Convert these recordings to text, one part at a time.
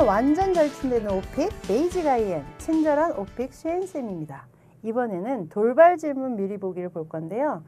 완전 절친되는 오픽 베이직 IM 친절한 오픽 쉐인쌤입니다. 이번에는 돌발 질문 미리 보기를 볼 건데요.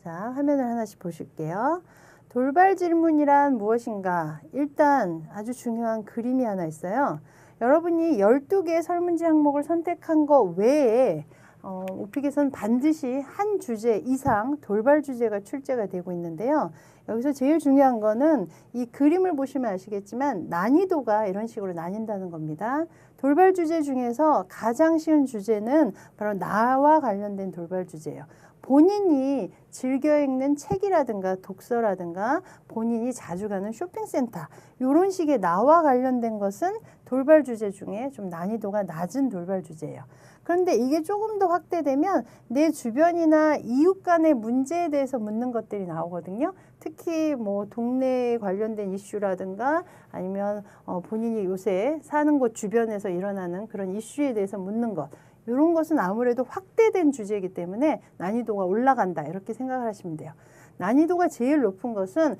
자, 화면을 하나씩 보실게요. 돌발 질문이란 무엇인가? 일단 아주 중요한 그림이 하나 있어요. 여러분이 12개의 설문지 항목을 선택한 거 외에 오픽에서는 반드시 한 주제 이상 돌발 주제가 출제가 되고 있는데요. 여기서 제일 중요한 거는 이 그림을 보시면 아시겠지만 난이도가 이런 식으로 나뉜다는 겁니다. 돌발 주제 중에서 가장 쉬운 주제는 바로 나와 관련된 돌발 주제예요. 본인이 즐겨 읽는 책이라든가 독서라든가 본인이 자주 가는 쇼핑센터 이런 식의 나와 관련된 것은 돌발 주제 중에 좀 난이도가 낮은 돌발 주제예요. 그런데 이게 조금 더 확대되면 내 주변이나 이웃 간의 문제에 대해서 묻는 것들이 나오거든요. 특히 뭐 동네에 관련된 이슈라든가 아니면 본인이 요새 사는 곳 주변에서 일어나는 그런 이슈에 대해서 묻는 것. 이런 것은 아무래도 확대된 주제이기 때문에 난이도가 올라간다 이렇게 생각을 하시면 돼요. 난이도가 제일 높은 것은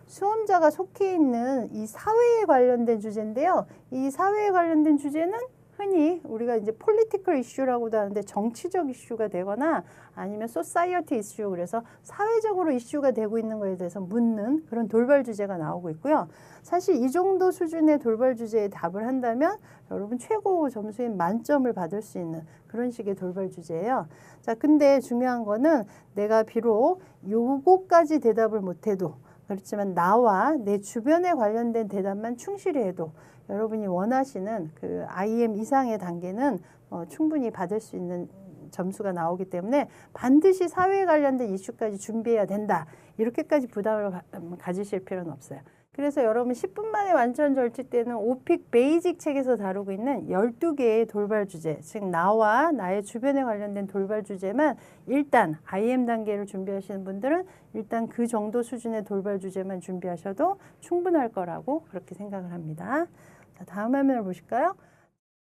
수험자가 속해 있는 이 사회에 관련된 주제인데요. 이 사회에 관련된 주제는 흔히 우리가 이제 political issue라고도 하는데 정치적 이슈가 되거나 아니면 society issue 그래서 사회적으로 이슈가 되고 있는 것에 대해서 묻는 그런 돌발 주제가 나오고 있고요. 사실 이 정도 수준의 돌발 주제에 답을 한다면 여러분 최고 점수인 만점을 받을 수 있는 그런 식의 돌발 주제예요. 자, 근데 중요한 거는 내가 비록 요거까지 대답을 못해도 그렇지만 나와 내 주변에 관련된 대답만 충실히 해도 여러분이 원하시는 그 IM 이상의 단계는 충분히 받을 수 있는 점수가 나오기 때문에 반드시 사회에 관련된 이슈까지 준비해야 된다. 이렇게까지 부담을 가지실 필요는 없어요. 그래서 여러분 10분 만에 완전 절취되는 오픽 베이직 책에서 다루고 있는 12개의 돌발 주제, 즉 나와 나의 주변에 관련된 돌발 주제만 일단 IM 단계를 준비하시는 분들은 일단 그 정도 수준의 돌발 주제만 준비하셔도 충분할 거라고 그렇게 생각을 합니다. 자, 다음 화면을 보실까요?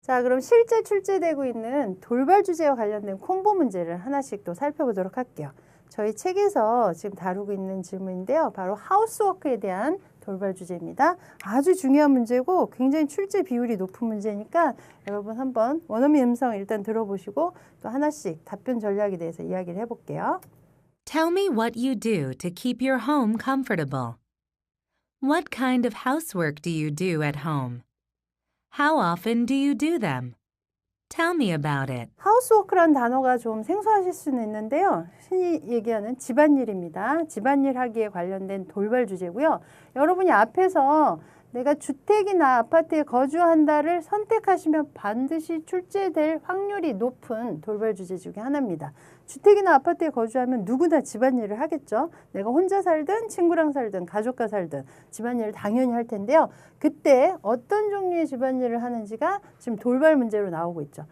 자, 그럼 실제 출제되고 있는 돌발 주제와 관련된 콤보 문제를 하나씩 또 살펴보도록 할게요. 저희 책에서 지금 다루고 있는 질문인데요. 바로 하우스워크에 대한 돌발 주제입니다. 아주 중요한 문제고 굉장히 출제 비율이 높은 문제니까 여러분 한번 원어민 음성 일단 들어보시고 또 하나씩 답변 전략에 대해서 이야기를 해볼게요. Tell me what you do to keep your home comfortable. What kind of housework do you do at home? How often do you do them? Tell me about it. 하우스워크라는 단어가 좀 생소하실 수는 있는데요. 흔히 얘기하는 집안일입니다. 집안일 하기에 관련된 돌발 주제고요. 여러분이 앞에서 내가 주택이나 아파트에 거주한다를 선택하시면 반드시 출제될 확률이 높은 돌발 주제 중에 하나입니다. 주택이나 아파트에 거주하면 누구나 집안일을 하겠죠. 내가 혼자 살든 친구랑 살든 가족과 살든 집안일을 당연히 할 텐데요. 그때 어떤 종류의 집안일을 하는지가 지금 돌발 문제로 나오고 있죠.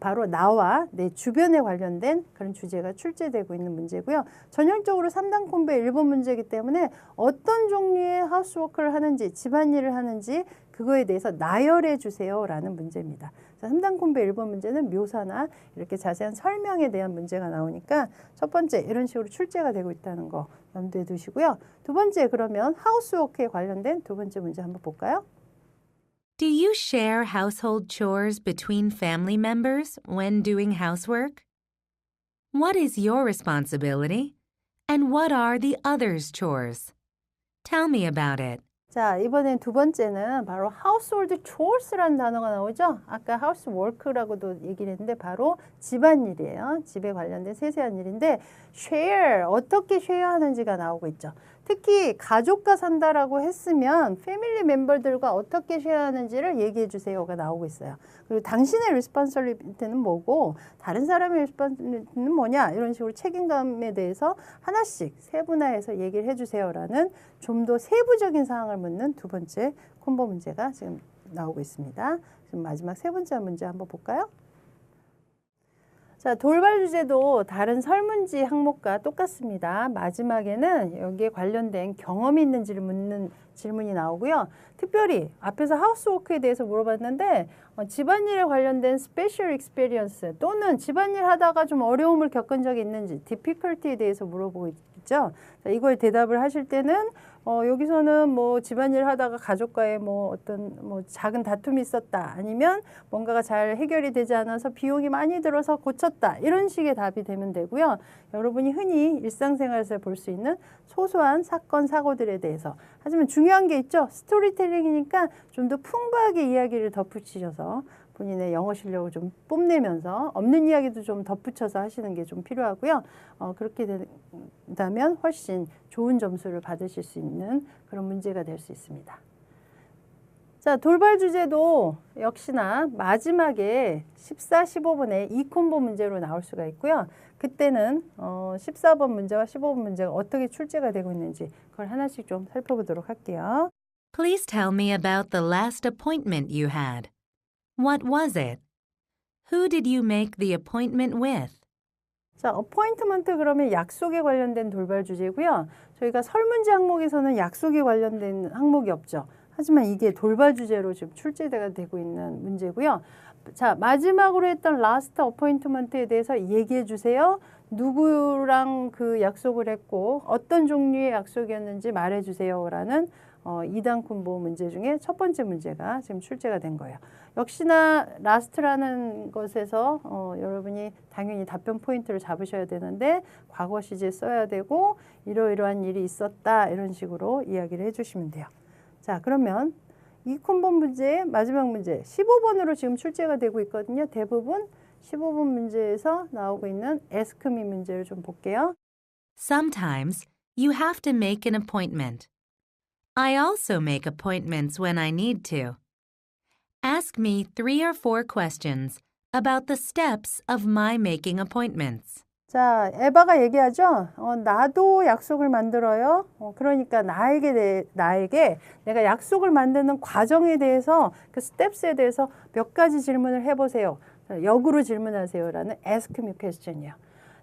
바로 나와 내 주변에 관련된 그런 주제가 출제되고 있는 문제고요. 전형적으로 3단 콤보의 1번 문제이기 때문에 어떤 종류의 하우스워크를 하는지 집안일을 하는지 그거에 대해서 나열해 주세요 라는 문제입니다. 3단 콤보의 1번 문제는 묘사나 이렇게 자세한 설명에 대한 문제가 나오니까 첫 번째 이런 식으로 출제가 되고 있다는 거 염두에 두시고요. 두 번째 그러면 하우스워크에 관련된 두 번째 문제 한번 볼까요? Do you share household chores between family members when doing housework? What is your responsibility? And what are the others' chores? Tell me about it. 자, 이번엔 두 번째는 바로 household chores라는 단어가 나오죠. 아까 housework라고도 얘기를 했는데 바로 집안일이에요. 집에 관련된 세세한 일인데 share, 어떻게 쉐어하는지가 나오고 있죠. 특히 가족과 산다라고 했으면 패밀리 멤버들과 어떻게 쉐어하는지를 얘기해 주세요가 나오고 있어요. 그리고 당신의 리스폰서빌리티는 뭐고 다른 사람의 리스폰서빌리티는 뭐냐 이런 식으로 책임감에 대해서 하나씩 세분화해서 얘기를 해주세요라는 좀 더 세부적인 사항을 묻는 두 번째 콤보 문제가 지금 나오고 있습니다. 지금 마지막 세 번째 문제 한번 볼까요? 자, 돌발 주제도 다른 설문지 항목과 똑같습니다. 마지막에는 여기에 관련된 경험이 있는지를 묻는 질문이 나오고요. 특별히 앞에서 하우스워크에 대해서 물어봤는데 집안일에 관련된 special experience 또는 집안일 하다가 좀 어려움을 겪은 적이 있는지 difficulty에 대해서 물어보고 있죠. 자, 이걸 대답을 하실 때는 여기서는 뭐 집안일 하다가 가족과의 뭐 어떤 뭐 작은 다툼이 있었다. 아니면 뭔가가 잘 해결이 되지 않아서 비용이 많이 들어서 고쳤다. 이런 식의 답이 되면 되고요. 여러분이 흔히 일상생활에서 볼 수 있는 소소한 사건, 사고들에 대해서. 하지만 중요한 게 있죠. 스토리텔링이니까 좀 더 풍부하게 이야기를 덧붙이셔서 본인의 영어 실력을 좀 뽐내면서 없는 이야기도 좀 덧붙여서 하시는 게 좀 필요하고요. 그렇게 된다면 훨씬 좋은 점수를 받으실 수 있는 그런 문제가 될 수 있습니다. 자, 돌발 주제도 역시나 마지막에 14, 15번에 이 콤보 문제로 나올 수가 있고요. 그때는 14번 문제와 15번 문제가 어떻게 출제가 되고 있는지 그걸 하나씩 좀 살펴보도록 할게요. Please tell me about the last appointment you had. What was it? Who did you make the appointment with? 자, 어포인트먼트 그러면 약속에 관련된 돌발 주제고요. 저희가 설문지 항목에서는 약속에 관련된 항목이 없죠. 하지만 이게 돌발 주제로 지금 출제가 되고 있는 문제고요. 자, 마지막으로 했던 라스트 어포인트먼트에 대해서 얘기해 주세요. 누구랑 그 약속을 했고 어떤 종류의 약속이었는지 말해 주세요라는 2단 콤보 문제 중에 첫 번째 문제가 지금 출제가 된 거예요. 역시나 라스트라는 것에서 여러분이 당연히 답변 포인트를 잡으셔야 되는데 과거 시제 써야 되고 이러이러한 일이 있었다 이런 식으로 이야기를 해주시면 돼요. 자, 그러면 이 콤보 문제의 마지막 문제 15번으로 지금 출제가 되고 있거든요. 대부분 15번 문제에서 나오고 있는 ask me 문제를 좀 볼게요. Sometimes you have to make an appointment. I also make appointments when I need to. Ask me 3 or 4 questions about the steps of my making appointments. 자, 에바가 얘기하죠. 나도 약속을 만들어요. 그러니까 나에게 내가 약속을 만드는 과정에 대해서 그 스텝스에 대해서 몇 가지 질문을 해보세요. 역으로 질문하세요라는 ask me question이요.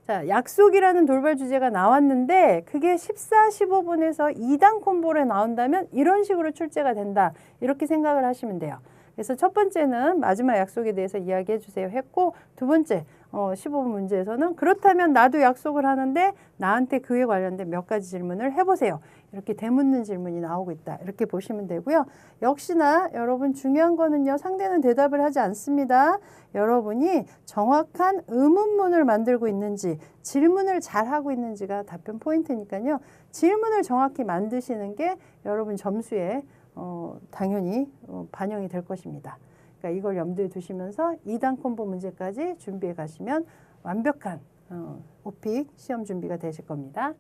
자, 약속이라는 돌발 주제가 나왔는데 그게 14, 15분에서 2단 콤보로 나온다면 이런 식으로 출제가 된다. 이렇게 생각을 하시면 돼요. 그래서 첫 번째는 마지막 약속에 대해서 이야기해 주세요 했고 두 번째 15번 문제에서는 그렇다면 나도 약속을 하는데 나한테 그에 관련된 몇 가지 질문을 해보세요. 이렇게 되묻는 질문이 나오고 있다. 이렇게 보시면 되고요. 역시나 여러분 중요한 거는요. 상대는 대답을 하지 않습니다. 여러분이 정확한 의문문을 만들고 있는지 질문을 잘 하고 있는지가 답변 포인트니까요. 질문을 정확히 만드시는 게 여러분 점수에 당연히 반영이 될 것입니다. 그러니까 이걸 염두에 두시면서 2단 콤보 문제까지 준비해 가시면 완벽한 오픽 시험 준비가 되실 겁니다.